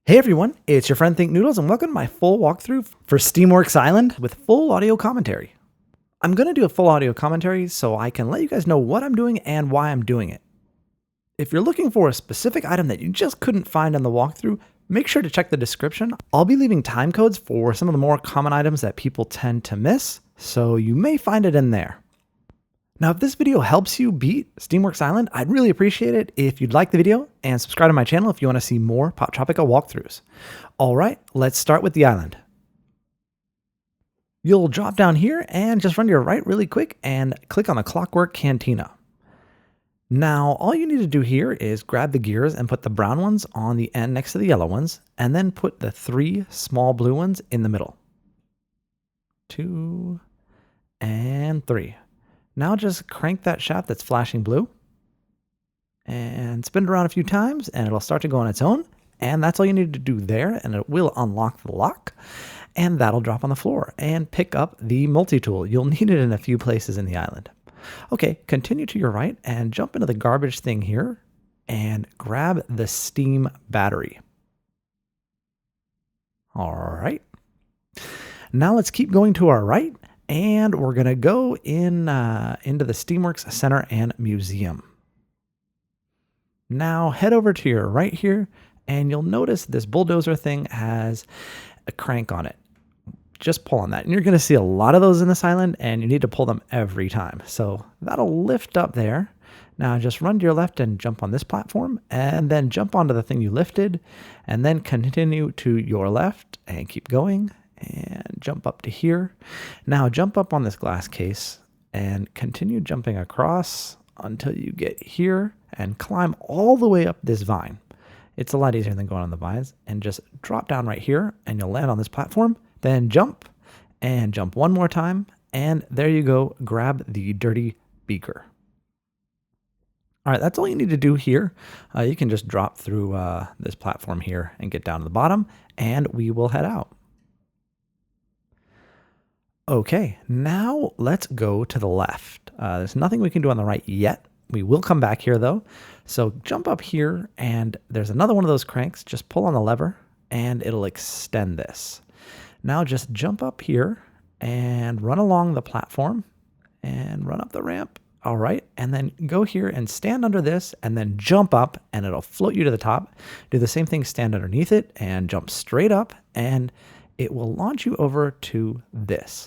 Hey everyone, it's your friend Thinknoodles and welcome to my full walkthrough for Steamworks Island with full audio commentary. I'm going to do a full audio commentary so I can let you guys know what I'm doing and why I'm doing it. If you're looking for a specific item that you just couldn't find on the walkthrough, make sure to check the description. I'll be leaving time codes for some of the more common items that people tend to miss, so you may find it in there. Now, if this video helps you beat Steamworks Island, I'd really appreciate it if you'd like the video and subscribe to my channel if you want to see more Poptropica walkthroughs. All right, let's start with the island. You'll drop down here and just run to your right really quick and click on the Clockwork Cantina. Now, all you need to do here is grab the gears and put the brown ones on the end next to the yellow ones, and then put the 3 small blue ones in the middle. 2 and 3. Now just crank that shaft that's flashing blue and spin it around a few times and it'll start to go on its own. And that's all you need to do there, and it will unlock the lock, and that'll drop on the floor and pick up the multi-tool. You'll need it in a few places in the island. Okay, continue to your right and jump into the garbage thing here and grab the steam battery. All right. Now let's keep going to our right. And we're going to go into the Steamworks Center and Museum. Now head over to your right here, and you'll notice this bulldozer thing has a crank on it. Just pull on that. And you're going to see a lot of those in this island, and you need to pull them every time. So that'll lift up there. Now just run to your left and jump on this platform, and then jump onto the thing you lifted, and then continue to your left and keep going. And jump up to here. Now jump up on this glass case and continue jumping across until you get here and climb all the way up this vine. It's a lot easier than going on the vines, and just drop down right here and you'll land on this platform. Then jump and jump one more time, and there you go. Grab the dirty beaker. All right, that's all you need to do here. You can just drop through this platform here and get down to the bottom, and we will head out. Okay, now let's go to the left. There's nothing we can do on the right yet. We will come back here though. So jump up here, and there's another one of those cranks. Just pull on the lever and it'll extend this. Now just jump up here and run along the platform and run up the ramp. All right, and then go here and stand under this and then jump up and it'll float you to the top. Do the same thing, stand underneath it and jump straight up, and it will launch you over to this.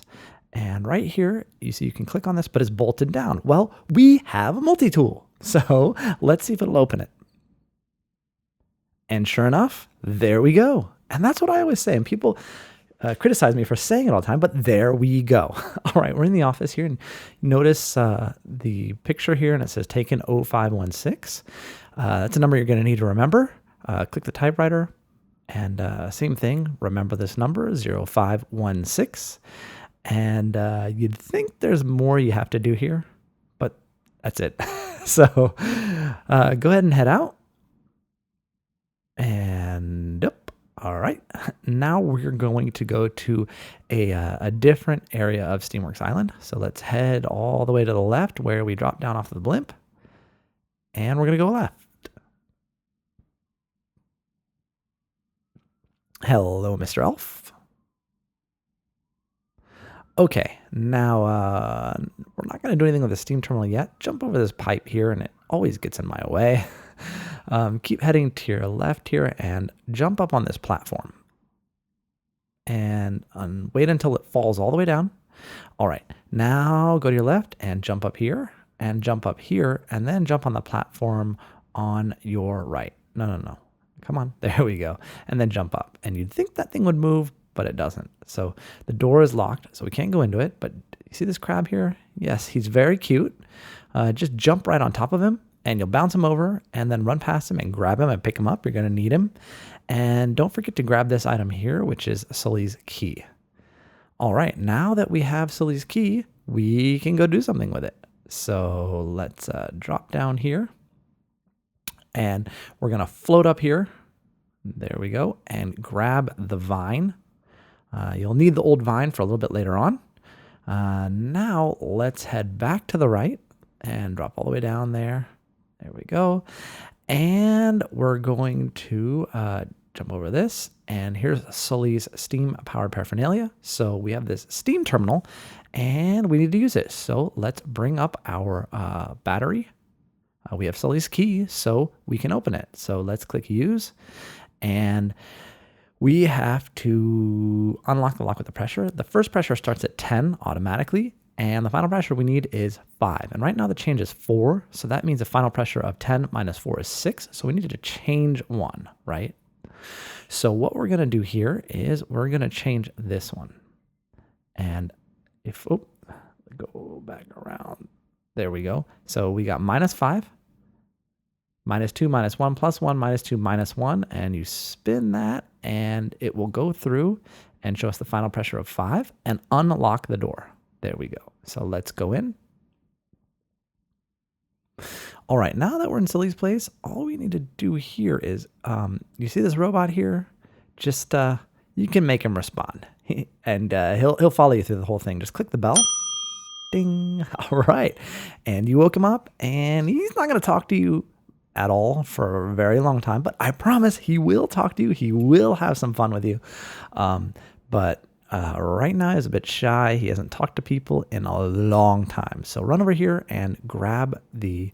And right here, you see you can click on this, but it's bolted down. Well, we have a multi-tool. So let's see if it'll open it. And sure enough, there we go. And that's what I always say. And people criticize me for saying it all the time, but there we go. All right, we're in the office here. And notice the picture here, and it says taken 0516. That's a number you're going to need to remember. Click the typewriter. And same thing, remember this number, 0516. And you'd think there's more you have to do here, but that's it. So go ahead and head out. And yep. All right. Now we're going to go to a different area of Steamworks Island. So let's head all the way to the left where we drop down off the blimp. And we're going to go left. Hello, Mr. Elf. Okay, now we're not going to do anything with the steam terminal yet. Jump over this pipe here, and it always gets in my way. Keep heading to your left here and jump up on this platform. And wait until it falls all the way down. All right, now go to your left and jump up here, and then jump on the platform on your right. No. Come on, there we go. And then jump up. And you'd think that thing would move, but it doesn't. So the door is locked, so we can't go into it. But you see this crab here? Yes, he's very cute. Just jump right on top of him, and you'll bounce him over, and then run past him and grab him and pick him up. You're going to need him. And don't forget to grab this item here, which is Sully's key. All right, now that we have Sully's key, we can go do something with it. So let's drop down here. And we're going to float up here. There we go. And grab the vine. You'll need the old vine for a little bit later on. Now let's head back to the right and drop all the way down there. There we go. And we're going to jump over this, and here's Sully's steam-powered paraphernalia. So we have this steam terminal, and we need to use it. So let's bring up our battery. We have Sully's key, so we can open it. So let's click use, and we have to unlock the lock with the pressure. The first pressure starts at 10 automatically, and the final pressure we need is 5. And right now the change is 4, so that means the final pressure of 10 minus 4 is 6. So we needed to change 1, right? So what we're going to do here is we're going to change this one. And if, go back around. There we go. So we got minus 5, minus 2, minus 1, plus 1, minus 2, minus 1. And you spin that, and it will go through and show us the final pressure of 5 and unlock the door. There we go. So let's go in. All right, now that we're in Sully's place, all we need to do here is, you see this robot here? Just, you can make him respond. And he'll follow you through the whole thing. Just click the bell. Ding. All right. And you woke him up, and he's not going to talk to you at all for a very long time, but I promise he will talk to you. He will have some fun with you. But right now he's a bit shy. He hasn't talked to people in a long time. So run over here and grab the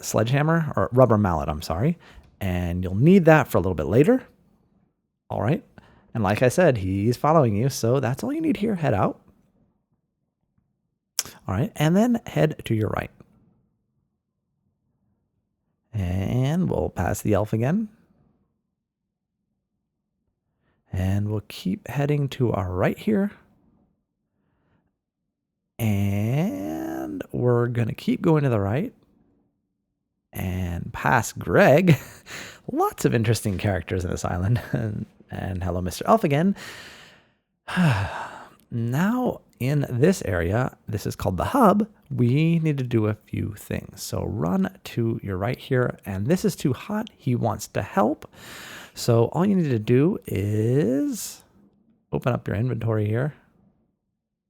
sledgehammer, or rubber mallet, I'm sorry. And you'll need that for a little bit later. All right. And like I said, he's following you. So that's all you need here. Head out. All right. And then head to your right. And we'll pass the elf again. And we'll keep heading to our right here. And we're going to keep going to the right. And past Greg. Lots of interesting characters in this island. And hello, Mr. Elf again. Now, in this area, this is called the hub, we need to do a few things. So run to your right here. And this is too hot. He wants to help. So all you need to do is open up your inventory here.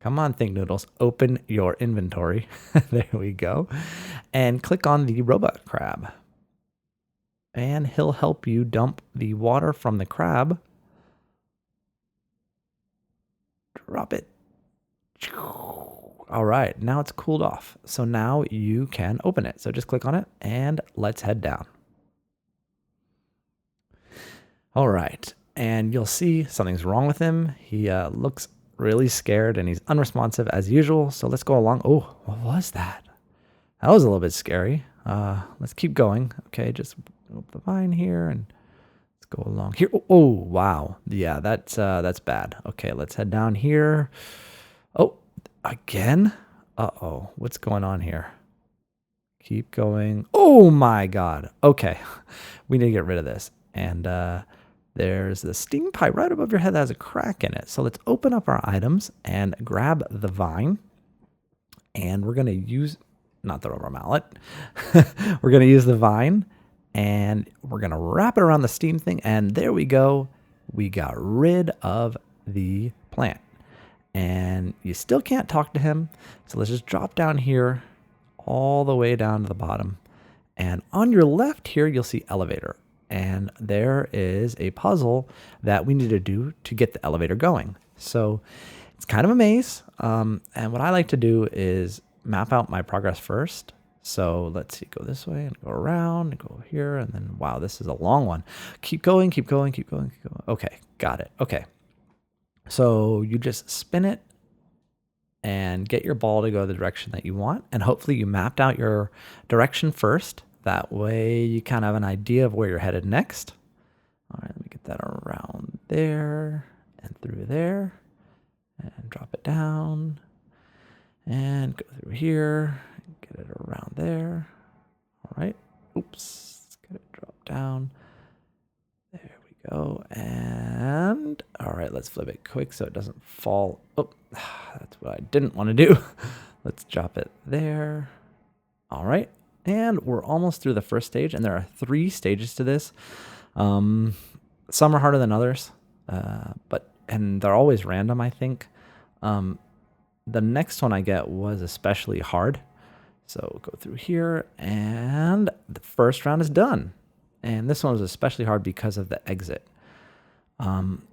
Come on, Thinknoodles, open your inventory. There we go. And click on the robot crab. And he'll help you dump the water from the crab. Drop it. All right, now it's cooled off. So now you can open it. So just click on it and let's head down. All right, and you'll see something's wrong with him. He looks really scared and he's unresponsive as usual. So let's go along. Oh, what was that? That was a little bit scary. Let's keep going. Okay, just open the vine here and let's go along here. Oh, wow. Yeah, that's bad. Okay, let's head down here. Oh, again? Uh-oh, what's going on here? Keep going. Oh my God. Okay, we need to get rid of this. And there's the steam pipe right above your head that has a crack in it. So let's open up our items and grab the vine. And we're going to use, not the rubber mallet, we're going to use the vine and we're going to wrap it around the steam thing. And there we go. We got rid of the plant. And you still can't talk to him. So let's just drop down here all the way down to the bottom. And on your left here, you'll see elevator. And there is a puzzle that we need to do to get the elevator going. So it's kind of a maze. And what I like to do is map out my progress first. So let's see, go this way and go around and go here. And then, wow, this is a long one. Keep going, keep going, keep going, keep going. Okay, got it. Okay. So you just spin it and get your ball to go the direction that you want. And hopefully you mapped out your direction first. That way you kind of have an idea of where you're headed next. All right, let me get that around there and through there and drop it down and go through here and get it around there. All right, oops, let's get it drop down. There we go. And all right, let's flip it quick so it doesn't fall. Oh, that's what I didn't want to do. Let's drop it there. All right. And we're almost through the first stage, and there are 3 stages to this. Some are harder than others, and they're always random, I think. The next one I get was especially hard. So go through here, and the first round is done. And this one was especially hard because of the exit.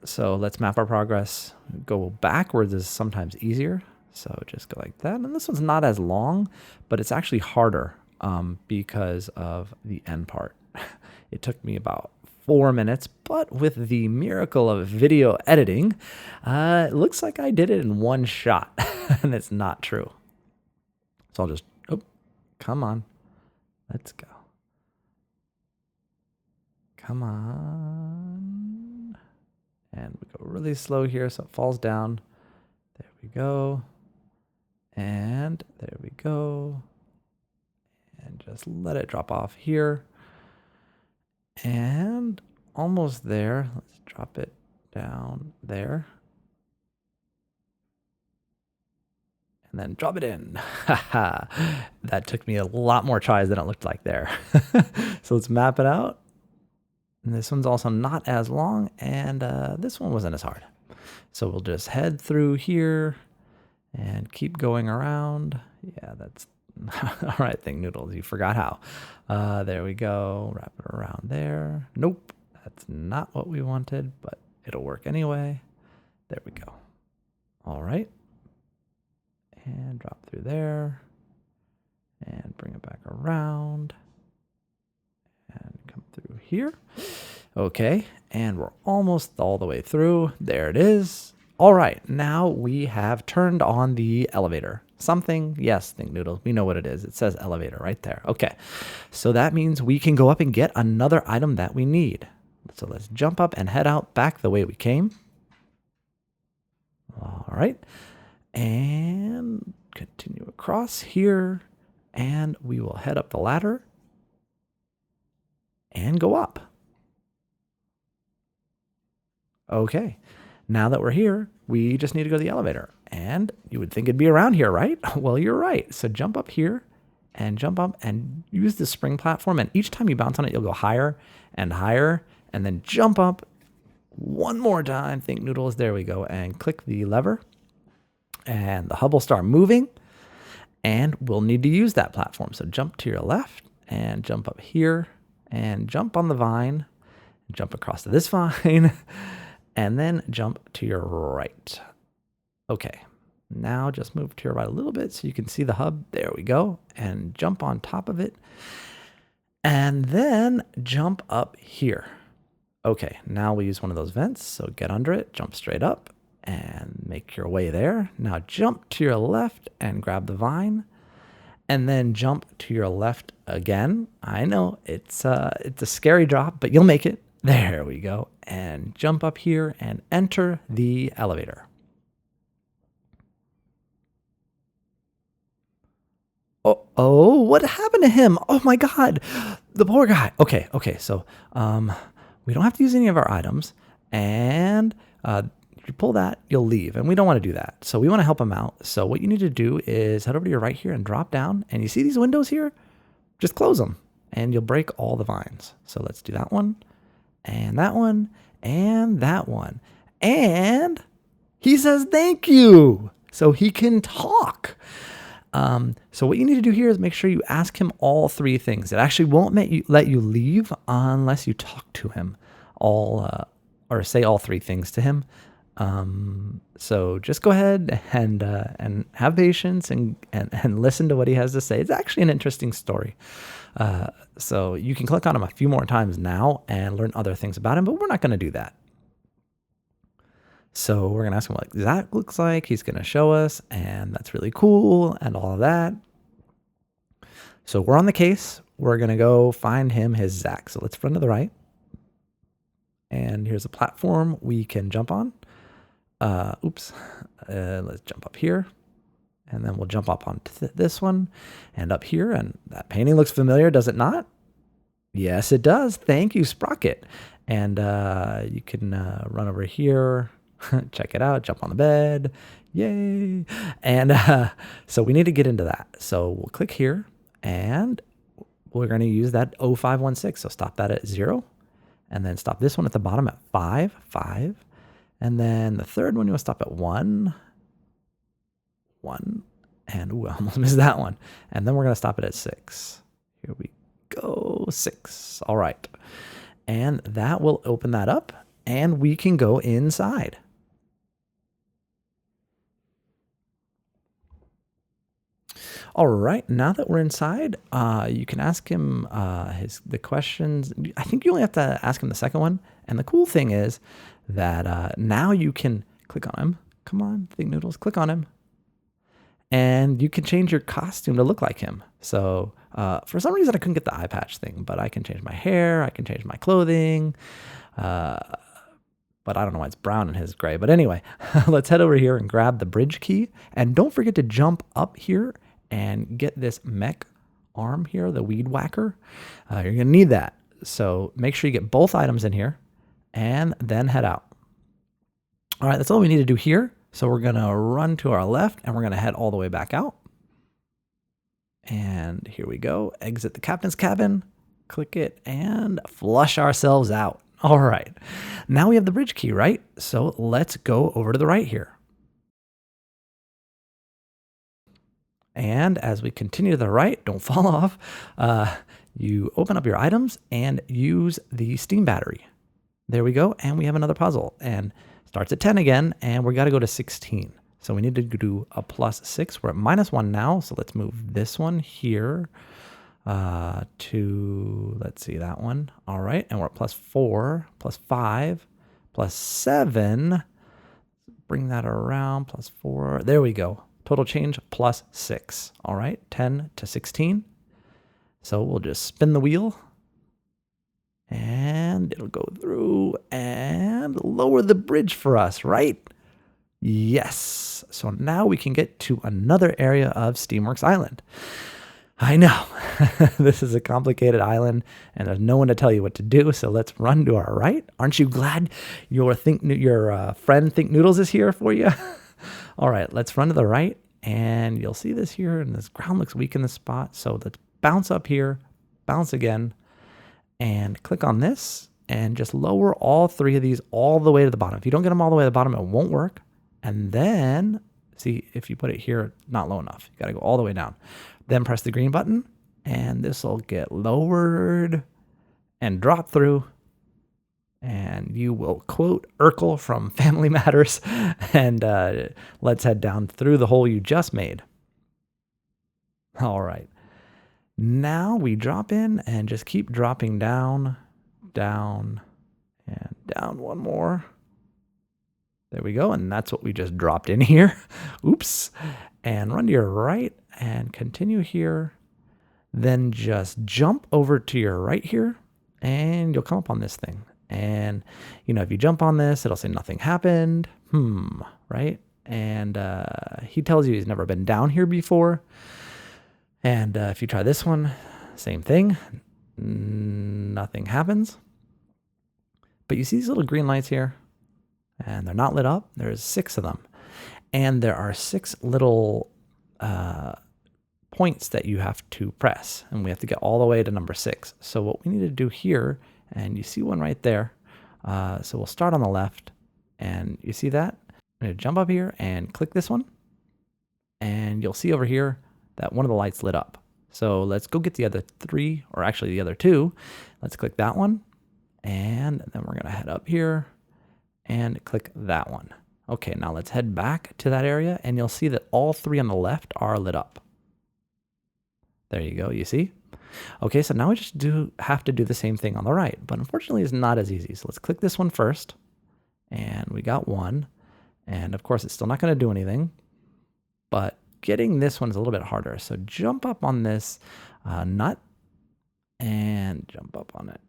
So let's map our progress. Go backwards is sometimes easier. So just go like that. And this one's not as long, but it's actually harder because of the end part. It took me about 4 minutes, but with the miracle of video editing, it looks like I did it in one shot, and it's not true. So I'll just, oh, come on. Let's go. Come on. And we go really slow here so it falls down. There we go. And there we go. And just let it drop off here. And almost there. Let's drop it down there. And then drop it in. That took me a lot more tries than it looked like there. So let's map it out. And this one's also not as long, and this one wasn't as hard. So we'll just head through here and keep going around. Yeah, that's all right, Thinknoodles. You forgot how. There we go. Wrap it around there. Nope, that's not what we wanted, but it'll work anyway. There we go. All right. And drop through there. And bring it back around. And come through here. Okay, and we're almost all the way through. There it is. All right, now we have turned on the elevator. Something, yes, Thinknoodles, we know what it is. It says elevator right there. Okay, so that means we can go up and get another item that we need. So let's jump up and head out back the way we came. All right, and continue across here, and we will head up the ladder and go up. Okay, now that we're here, we just need to go to the elevator. And you would think it'd be around here, right? Well, you're right. So jump up here and jump up and use the spring platform. And each time you bounce on it, you'll go higher and higher. And then jump up one more time. Thinknoodles, there we go. And click the lever. And the hub will start moving. And we'll need to use that platform. So jump to your left and jump up here. And jump on the vine. Jump across to this vine. And then jump to your right. Okay, now just move to your right a little bit so you can see the hub. There we go. And jump on top of it. And then jump up here. Okay, now we use one of those vents. So get under it, jump straight up, and make your way there. Now jump to your left and grab the vine. And then jump to your left again. I know it's a scary drop, but you'll make it. There we go. And jump up here and enter the elevator. Oh, what happened to him? Oh my God, the poor guy. Okay, so we don't have to use any of our items. And if you pull that, you'll leave. And we don't want to do that. So we want to help him out. So what you need to do is head over to your right here and drop down. And you see these windows here? Just close them. And you'll break all the vines. So let's do that one. And that one, and that one. And he says thank you. So he can talk. So what you need to do here is make sure you ask him all three things. It actually won't let you leave unless you talk to him or say all three things to him. So just go ahead and have patience and listen to what he has to say. It's actually an interesting story. So you can click on him a few more times now and learn other things about him, but we're not going to do that. So we're going to ask him what that looks like. He's going to show us, and that's really cool and all of that. So we're on the case. We're going to go find him his Zach. So let's run to the right. And here's a platform we can jump on. Let's jump up here. And then we'll jump up onto this one and up here. And that painting looks familiar, does it not? Yes, it does. Thank you, Sprocket. And you can run over here, check it out, jump on the bed. Yay. And so we need to get into that. So we'll click here and we're going to use that 0516. So stop that at 0. And then stop this one at the bottom at 5, 5. And then the third one, you want to stop at 1, 1. And ooh, I almost missed that one. And then we're going to stop it at 6. Here we go. 6. All right. And that will open that up, and we can go inside. All right, now that we're inside, you can ask him the questions. I think you only have to ask him the second one. And the cool thing is that now you can click on him. Come on, Thinknoodles, click on him. And you can change your costume to look like him. So for some reason, I couldn't get the eye patch thing, but I can change my hair. I can change my clothing. But I don't know why it's brown and his gray. But anyway, let's head over here and grab the bridge key. And don't forget to jump up here and get this mech arm here, the weed whacker. You're going to need that. So make sure you get both items in here and then head out. All right, that's all we need to do here. So we're going to run to our left and we're going to head all the way back out. And here we go. Exit the captain's cabin, click it, and flush ourselves out. All right, now we have the bridge key, right? So let's go over to the right here. And as we continue to the right, don't fall off, you open up your items and use the steam battery. There we go, and we have another puzzle. And starts at 10 again, and we got to go to 16. So we need to do a +6. We're at -1 now, so let's move this one here to, let's see, that one. All right, and we're at +4, +5, +7. Bring that around, +4. There we go. Total change +6. All right, 10 to 16. So we'll just spin the wheel. And it'll go through and lower the bridge for us, right? Yes. So now we can get to another area of Steamworks Island. I know. This is a complicated island, and there's no one to tell you what to do, so let's run to our right. Aren't you glad your friend Thinknoodles is here for you? All right, let's run to the right, and you'll see this here, and this ground looks weak in this spot, so let's bounce up here, bounce again, and click on this, and just lower all 3 of these all the way to the bottom. If you don't get them all the way to the bottom, it won't work. And then, see, if you put it here, not low enough. You got to go all the way down. Then press the green button, and this will get lowered and drop through. And you will quote Urkel from Family Matters, and let's head down through the hole you just made. All right. Now we drop in and just keep dropping down, down, and down one more. There we go, and that's what we just dropped in here. Oops. And run to your right and continue here. Then just jump over to your right here, and you'll come up on this thing. And, you know, if you jump on this, it'll say nothing happened. Right? And he tells you he's never been down here before. And if you try this one, same thing. Nothing happens. But you see these little green lights here? And they're not lit up. There's 6 of them. And there are 6 little points that you have to press. And we have to get all the way to number 6. So what we need to do here, and you see one right there. So we'll start on the left. And you see that? I'm going to jump up here and click this one. And you'll see over here that one of the lights lit up. So let's go get the other 3, or actually the other 2. Let's click that one. And then we're going to head up here and click that one. Okay, now let's head back to that area, and you'll see that all 3 on the left are lit up. There you go, you see? Okay, so now we just have to do the same thing on the right, but unfortunately it's not as easy. So let's click this one first, and we got 1. And of course, it's still not going to do anything, but getting this one is a little bit harder. So jump up on this nut and jump up on it.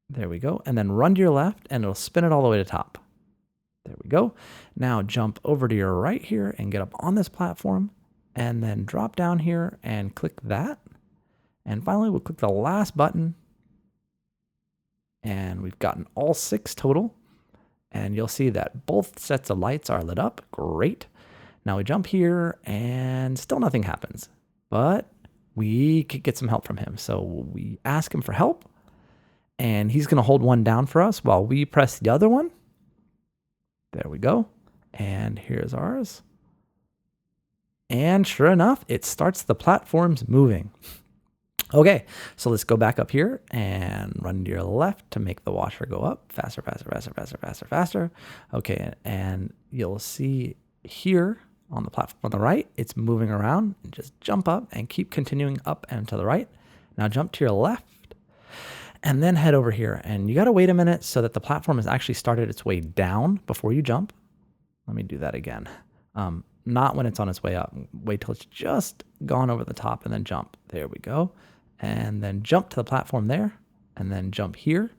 There we go. And then run to your left, and it'll spin it all the way to top. There we go. Now jump over to your right here and get up on this platform, and then drop down here and click that. And finally, we'll click the last button, and we've gotten all 6 total. And you'll see that both sets of lights are lit up. Great. Now we jump here, and still nothing happens. But we could get some help from him. So we ask him for help, and he's going to hold one down for us while we press the other one. There we go. And here's ours. And sure enough, it starts the platforms moving. Okay, so let's go back up here and run to your left to make the washer go up faster, faster, faster, faster, faster, faster. Okay, and you'll see here on the platform on the right, it's moving around. Just jump up and keep continuing up and to the right. Now jump to your left and then head over here. And you got to wait a minute so that the platform has actually started its way down before you jump. Let me do that again. Not when it's on its way up. Wait till it's just gone over the top and then jump. There we go. And then jump to the platform there and then jump here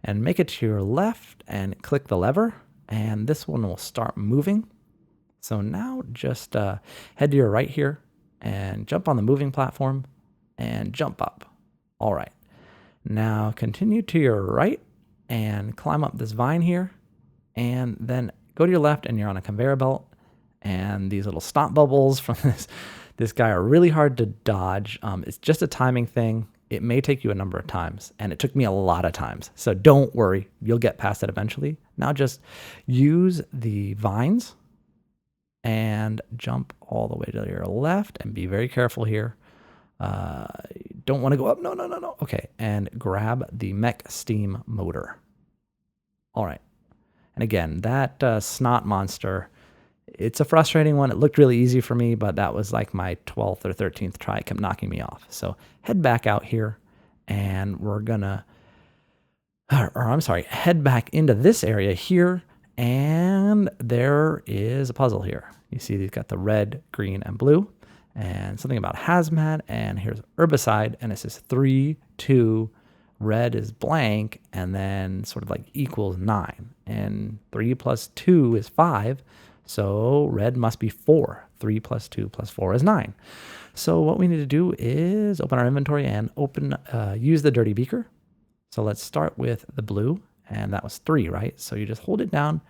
and make it to your left and click the lever. And this one will start moving. So now just head to your right here and jump on the moving platform and jump up. All right. Now continue to your right and climb up this vine here and then go to your left and you're on a conveyor belt. And these little stomp bubbles from this guy are really hard to dodge. It's just a timing thing. It may take you a number of times, and it took me a lot of times. So don't worry, you'll get past it eventually. Now just use the vines and jump all the way to your left and be very careful here. Don't want to go up. No. Okay, and grab the mech steam motor. All right. And again, that snot monster, it's a frustrating one. It looked really easy for me, but that was like my 12th or 13th try. It kept knocking me off. So head back out here and we're gonna, head back into this area here. And there is a puzzle here. You see, they've got the red, green, and blue and something about hazmat. And here's herbicide. And it says 3, 2, red is blank, and then sort of like equals 9. And 3 plus 2 is 5. So red must be 4. 3 plus 2 plus 4 is 9. So what we need to do is open our inventory and use the dirty beaker. So let's start with the blue, and that was 3, right? So you just hold it down,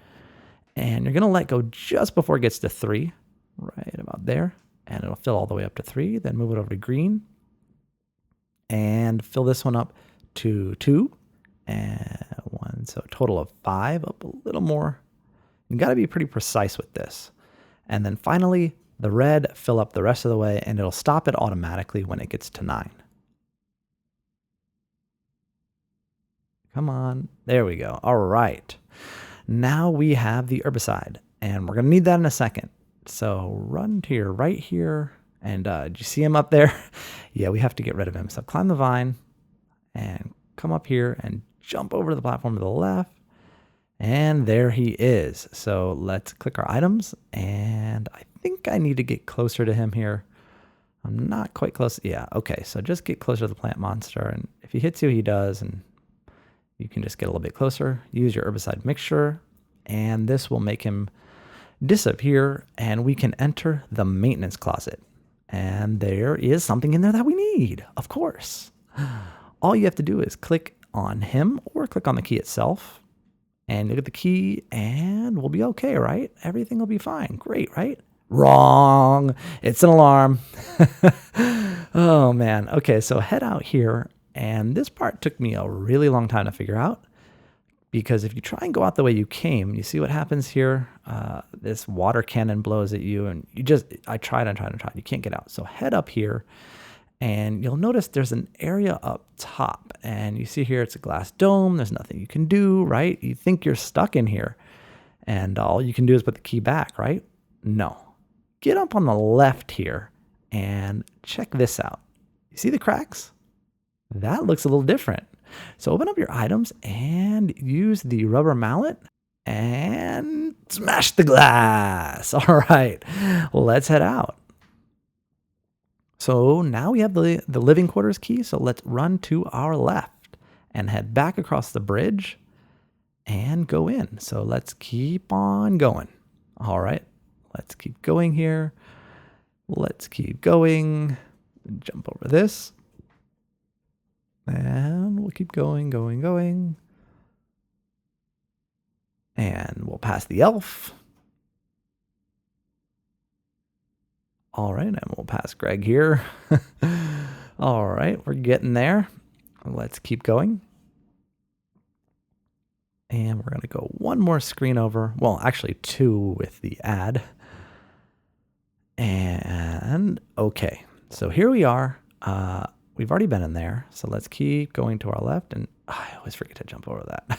and you're gonna let go just before it gets to 3, right about there, and it'll fill all the way up to 3. Then move it over to green, and fill this one up to 2, and 1. So a total of 5, up a little more. You got to be pretty precise with this. And then finally, the red, fill up the rest of the way, and it'll stop it automatically when it gets to 9. Come on. There we go. All right. Now we have the herbicide, and we're going to need that in a second. So run to your right here, and do you see him up there? Yeah, we have to get rid of him. So climb the vine and come up here and jump over to the platform to the left. And there he is. So let's click our items, and I think I need to get closer to him here. I'm not quite close. Yeah, okay. So just get closer to the plant monster, and if he hits you, he does, and you can just get a little bit closer. Use your herbicide mixture, and this will make him disappear, and we can enter the maintenance closet. And there is something in there that we need, of course. All you have to do is click on him or click on the key itself. And look at the key, and we'll be okay, right? Everything will be fine. Great, right? Wrong. It's an alarm. Oh, man. Okay, so head out here. And this part took me a really long time to figure out. Because if you try and go out the way you came, you see what happens here? This water cannon blows at you, and I tried. You can't get out. So head up here. And you'll notice there's an area up top, and you see here it's a glass dome. There's nothing you can do, right? You think you're stuck in here, and all you can do is put the key back, right? No. Get up on the left here and check this out. You see the cracks? That looks a little different. So open up your items and use the rubber mallet and smash the glass. All right, let's head out. So now we have the living quarters key. So let's run to our left and head back across the bridge and go in. So let's keep on going. All right, let's keep going here. Let's keep going. Jump over this. And we'll keep going. And we'll pass the elf. All right, and we'll pass Greg here. All right, we're getting there. Let's keep going. And we're going to go one more screen over. Well, actually 2 with the ad. And okay, so here we are. we've already been in there. So let's keep going to our left. And I always forget to jump over that.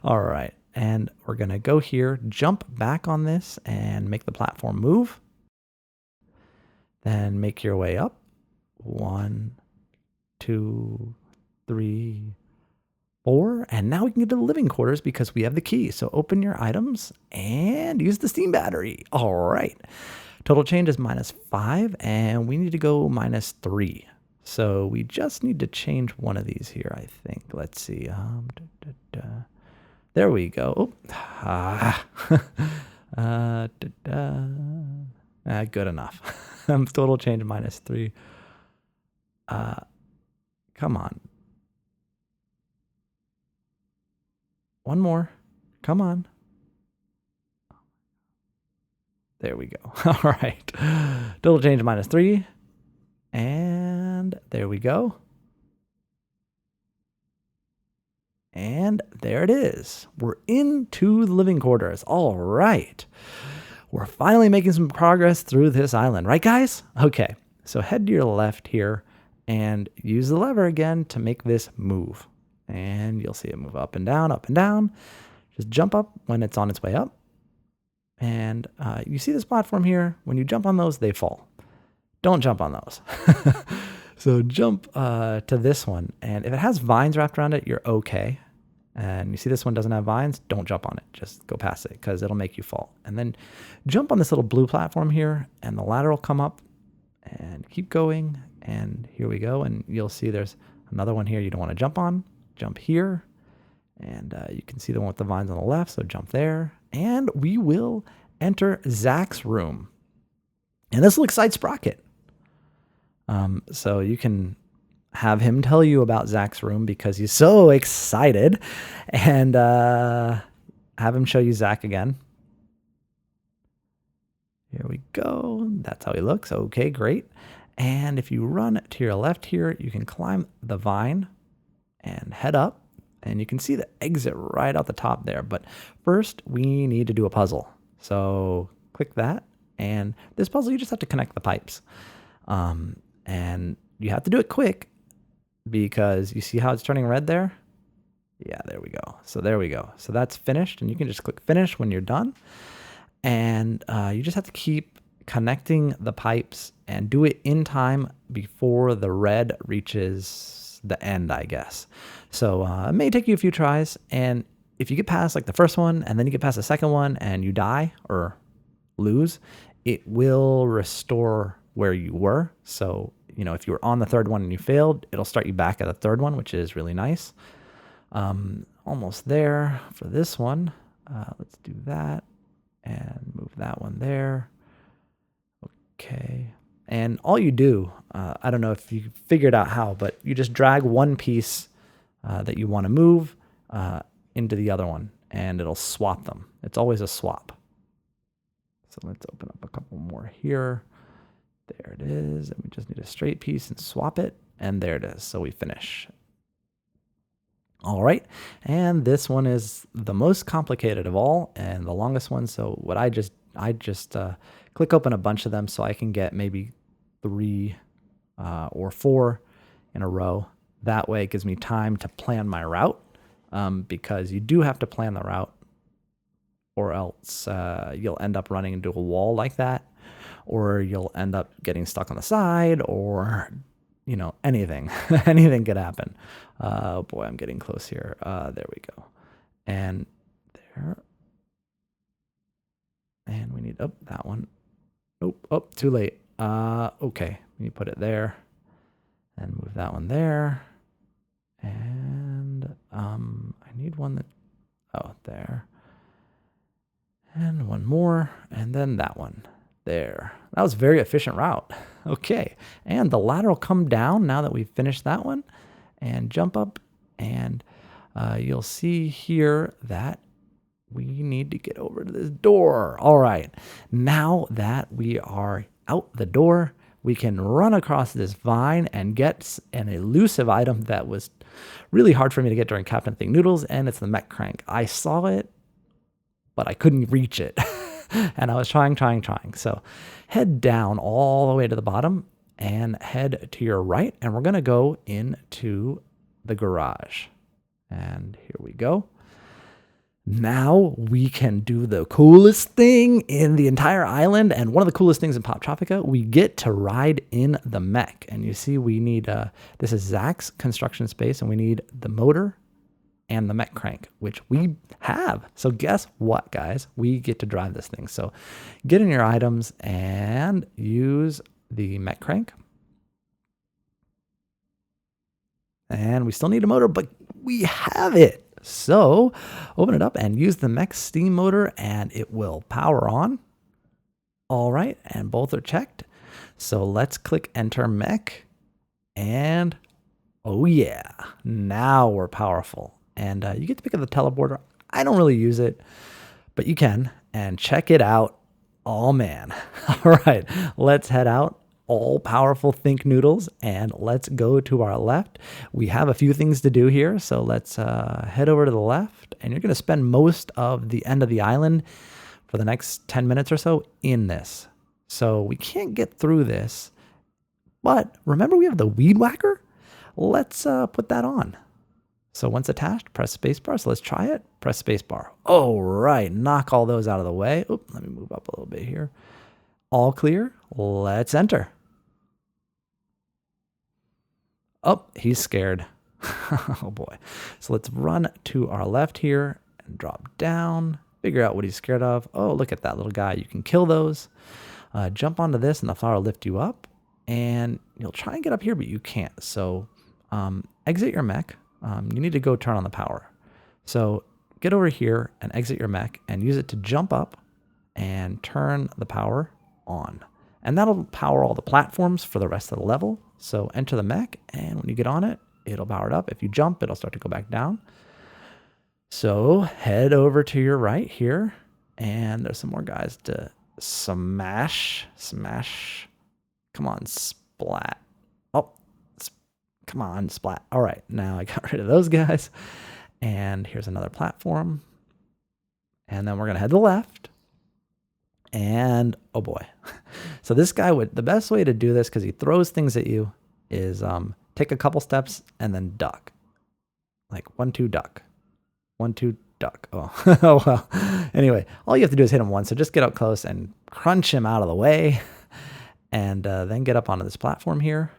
All right. And we're going to go here, jump back on this and make the platform move. Then make your way up. 1, 2, 3, 4. And now we can get to the living quarters because we have the key. So open your items and use the steam battery. All right. Total change is -5 and we need to go -3. So we just need to change one of these here, I think. Let's see. There we go. Good enough. Total change -3. Come on. One more. Come on. There we go. All right. Total change -3. And there we go. And there it is. We're into the living quarters. All right. We're finally making some progress through this island, right, guys? Okay. So head to your left here and use the lever again to make this move. And you'll see it move up and down, up and down. Just jump up when it's on its way up. And you see this platform here. When you jump on those, they fall. Don't jump on those. So jump to this one. And if it has vines wrapped around it, you're okay. And you see this one doesn't have vines, don't jump on it. Just go past it because it'll make you fall. And then jump on this little blue platform here and the ladder will come up and keep going. And here we go. And you'll see there's another one here you don't want to jump on. Jump here. And you can see the one with the vines on the left. So jump there. And we will enter Zach's room. And this will excite Sprocket. So you can have him tell you about Zach's room because he's so excited, and have him show you Zach again. Here we go. That's how he looks. Okay, great. And if you run to your left here, you can climb the vine and head up, and you can see the exit right out the top there. But first, we need to do a puzzle. So click that, and this puzzle, you just have to connect the pipes. And you have to do it quick because you see how it's turning red there? Yeah, there we go. So there we go. So that's finished, and you can just click finish when you're done. And you just have to keep connecting the pipes and do it in time before the red reaches the end, I guess. So it may take you a few tries, and if you get past like the first one and then you get past the second one and you die or lose, it will restore where you were. So, you know, if you were on the third one and you failed, it'll start you back at the third one, which is really nice. Almost there for this one. Let's do that and move that one there. Okay. And all you do, I don't know if you figured out how, but you just drag one piece that you want to move into the other one, and it'll swap them. It's always a swap. So let's open up a couple more here. There it is. And we just need a straight piece and swap it. And there it is. So we finish. All right. And this one is the most complicated of all and the longest one. So what I just click open a bunch of them so I can get maybe 3 or 4 in a row. That way it gives me time to plan my route, because you do have to plan the route, or else you'll end up running into a wall like that, or you'll end up getting stuck on the side, or, you know, anything. Anything could happen. Oh boy, I'm getting close here. There we go. And there. And we need, oh, that one. Oh, too late. Okay, you put it there and move that one there. And I need one that, oh, there. And one more, and then that one. There. That was a very efficient route. Okay. And the ladder will come down now that we've finished that one, and jump up, and you'll see here that we need to get over to this door. All right. Now that we are out the door, we can run across this vine and get an elusive item that was really hard for me to get during Captain Thinknoodles, and it's the Mech Crank. I saw it, but I couldn't reach it. And I was trying. So head down all the way to the bottom, and head to your right, and we're going to go into the garage. And here we go. Now we can do the coolest thing in the entire island, and one of the coolest things in Poptropica, we get to ride in the mech. And you see we need, this is Zach's construction space, and we need the motor and the Mech Crank, which we have. So guess what, guys? We get to drive this thing. So get in your items and use the Mech Crank. And we still need a motor, but we have it. So open it up and use the mech steam motor and it will power on. All right, and both are checked. So let's click enter mech and oh yeah, now we're powerful. And you get to pick up the teleporter. I don't really use it, but you can, and check it out. Oh man. All right, let's head out. All powerful Thinknoodles, and let's go to our left. We have a few things to do here, so let's head over to the left, and you're going to spend most of the end of the island for the next 10 minutes or so in this. So we can't get through this, but remember we have the weed whacker? Let's put that on. So once attached, press spacebar. So let's try it. Press spacebar. Oh, right. Knock all those out of the way. Oop, let me move up a little bit here. All clear. Let's enter. Oh, he's scared. Oh boy. So let's run to our left here and drop down. Figure out what he's scared of. Oh, look at that little guy. You can kill those. Jump onto this and the flower will lift you up. And you'll try and get up here, but you can't. So exit your mech. You need to go turn on the power. So get over here and exit your mech and use it to jump up and turn the power on. And that'll power all the platforms for the rest of the level. So enter the mech, and when you get on it, it'll power it up. If you jump, it'll start to go back down. So head over to your right here, and there's some more guys to smash. Smash. Come on, splat. Oh, come on, splat. All right, now I got rid of those guys. And here's another platform. And then we're going to head to the left. And oh boy. So this guy would, the best way to do this, because he throws things at you, is take a couple steps and then duck. Like 1, 2, duck. 1, 2, duck. Oh, oh well. Anyway, all you have to do is hit him once. So just get up close and crunch him out of the way. And then get up onto this platform here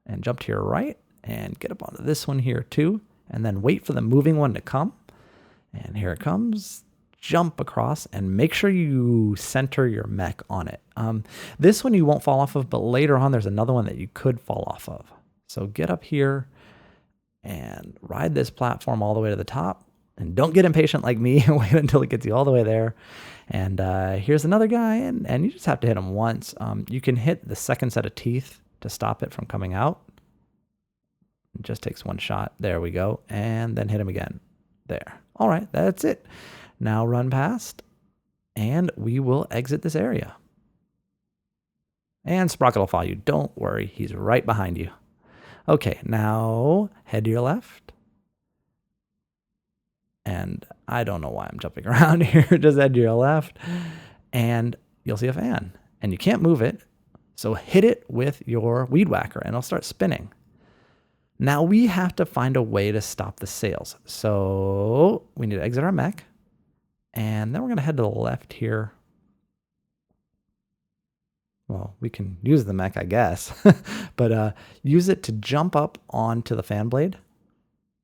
and jump to your right and get up onto this one here too. And then wait for the moving one to come. And here it comes. Jump across and make sure you center your mech on it. This one you won't fall off of, but later on there's another one that you could fall off of. So get up here and ride this platform all the way to the top. And don't get impatient like me and wait until it gets you all the way there. And here's another guy, and you just have to hit him once. You can hit the second set of teeth to stop it from coming out. It just takes one shot. There we go. And then hit him again. There. All right, that's it. Now run past, and we will exit this area. And Sprocket will follow you. Don't worry, he's right behind you. Okay, now head to your left. And I don't know why I'm jumping around here. Just head to your left, and you'll see a fan. And you can't move it, so hit it with your weed whacker, and it'll start spinning. Now we have to find a way to stop the sails. So we need to exit our mech. And then we're going to head to the left here. Well, we can use the mech, I guess. But use it to jump up onto the fan blade.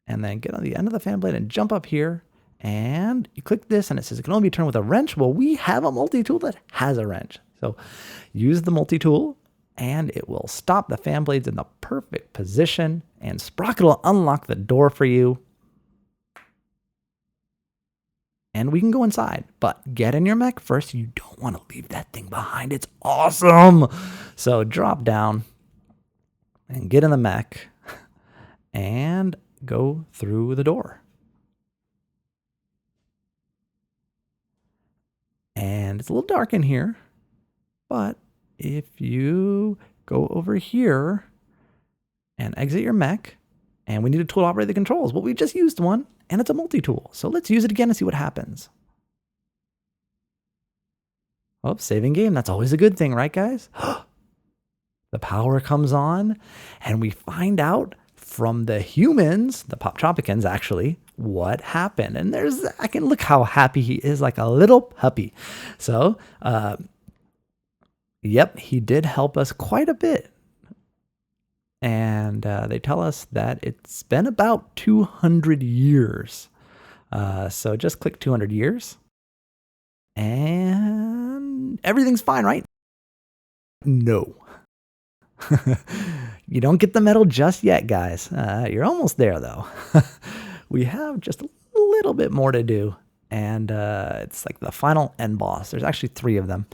And then get on the end of the fan blade and jump up here. And you click this and it says it can only be turned with a wrench. Well, we have a multi-tool that has a wrench. So use the multi-tool and it will stop the fan blades in the perfect position. And Sprocket will unlock the door for you. And we can go inside, but get in your mech first. You don't want to leave that thing behind. It's awesome. So drop down and get in the mech and go through the door. And it's a little dark in here, but if you go over here and exit your mech, and we need a tool to operate the controls. Well, we just used one, and it's a multi-tool. So let's use it again and see what happens. Oh, saving game. That's always a good thing, right, guys? The power comes on, and we find out from the humans, the Poptropicans actually, what happened. And I can look how happy he is, like a little puppy. So, yep, he did help us quite a bit. And they tell us that it's been about 200 years. So just click 200 years. And everything's fine, right? No. You don't get the medal just yet, guys. You're almost there, though. We have just a little bit more to do. And it's like the final end boss. There's actually 3 of them.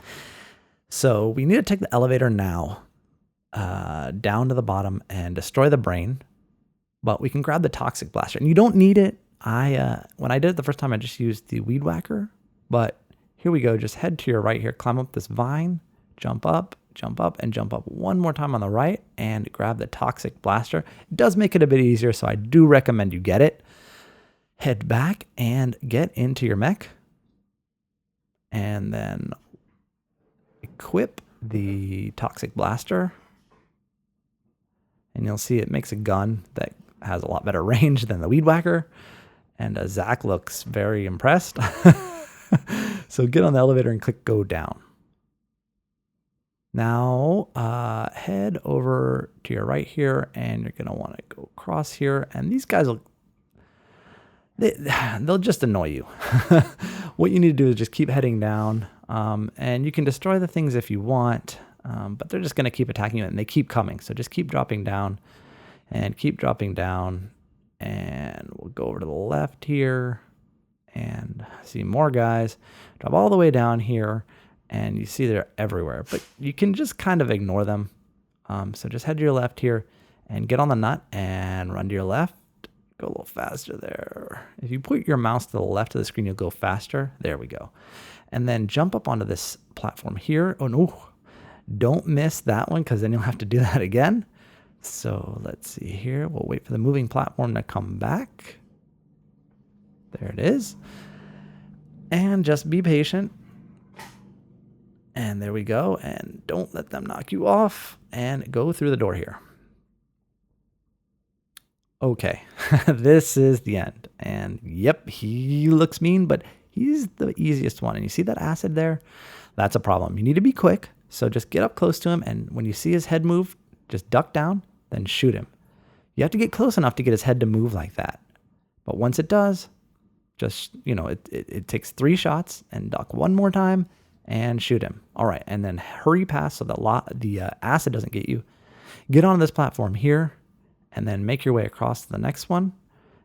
So we need to take the elevator now down to the bottom and destroy the brain. But we can grab the toxic blaster. And you don't need it. When I did it the first time, I just used the weed whacker. But here we go. Just head to your right here. Climb up this vine. Jump up, and jump up one more time on the right. And grab the toxic blaster. It does make it a bit easier, so I do recommend you get it. Head back and get into your mech. And then equip the toxic blaster. And you'll see it makes a gun that has a lot better range than the weed whacker. And Zach looks very impressed. So get on the elevator and click go down. Now head over to your right here, and you're going to want to go across here. And these guys they'll just annoy you. What you need to do is just keep heading down. And you can destroy the things if you want, but they're just going to keep attacking you, and they keep coming. So just keep dropping down and keep dropping down. And we'll go over to the left here and see more guys. Drop all the way down here, and you see they're everywhere. But you can just kind of ignore them. So just head to your left here and get on the nut and run to your left. Go a little faster there. If you put your mouse to the left of the screen, you'll go faster. There we go. And then jump up onto this platform here. Oh, no. Don't miss that one, because then you'll have to do that again. So let's see here. We'll wait for the moving platform to come back. There it is. And just be patient. And there we go. And don't let them knock you off. And go through the door here. Okay, this is the end. And yep, he looks mean, but he's the easiest one. And you see that acid there? That's a problem. You need to be quick. So just get up close to him. And when you see his head move, just duck down, then shoot him. You have to get close enough to get his head to move like that. But once it does, just, it takes 3 shots, and duck one more time and shoot him. All right, and then hurry past so the acid doesn't get you. Get on this platform here, and then make your way across to the next one.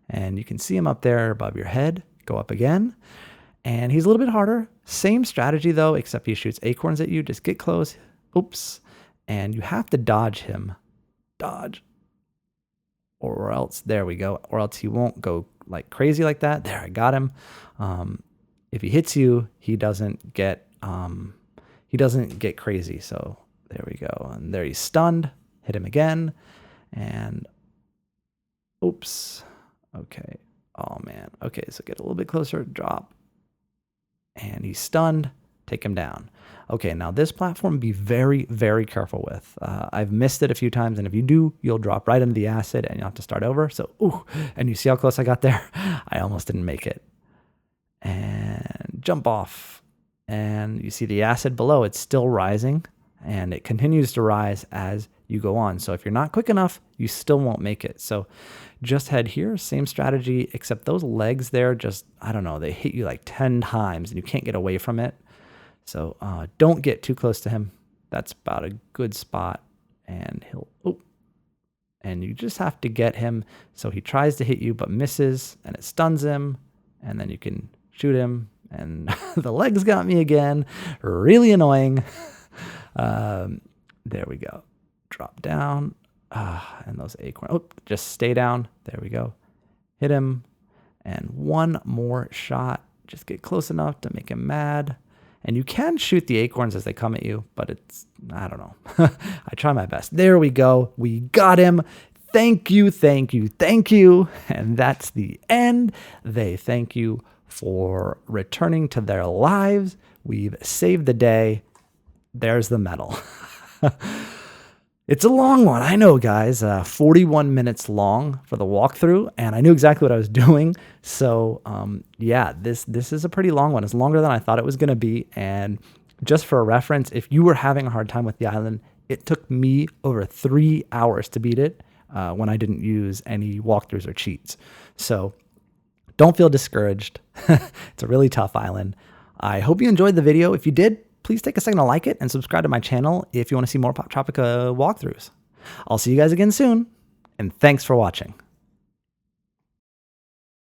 And you can see him up there above your head. Go up again. And he's a little bit harder. Same strategy, though, except he shoots acorns at you. Just get close. Oops. And you have to dodge him. Dodge. Or else, there we go. Or else he won't go like crazy like that. There, I got him. If he hits you, he doesn't get crazy. So there we go. And there he's stunned. Hit him again. And oops. Okay. Oh, man. Okay, so get a little bit closer. Drop. And he's stunned. Take him down. Okay, now this platform, be very, very careful with. I've missed it a few times, and if you do, you'll drop right into the acid, and you'll have to start over. So, ooh, and you see how close I got there? I almost didn't make it. And jump off. And you see the acid below. It's still rising, and it continues to rise as you go on. So if you're not quick enough, you still won't make it. So just head here, same strategy, except those legs there just, I don't know, they hit you like 10 times and you can't get away from it. So don't get too close to him. That's about a good spot. And and you just have to get him so he tries to hit you but misses, and it stuns him, and then you can shoot him. And the legs got me again. Really annoying. There we go. Drop down. And those acorns. Oh, just stay down. There we go. Hit him. And one more shot. Just get close enough to make him mad. And you can shoot the acorns as they come at you, but it's, I don't know. I try my best. There we go. We got him. Thank you, thank you, thank you. And that's the end. They thank you for returning to their lives. We've saved the day. There's the medal. It's a long one, I know, guys. 41 minutes long for the walkthrough, and I knew exactly what I was doing. So, yeah, this is a pretty long one. It's longer than I thought it was going to be. And just for a reference, if you were having a hard time with the island, it took me over 3 hours to beat it when I didn't use any walkthroughs or cheats. So don't feel discouraged. It's a really tough island. I hope you enjoyed the video. If you did, please take a second to like it and subscribe to my channel if you want to see more Poptropica walkthroughs. I'll see you guys again soon, and thanks for watching.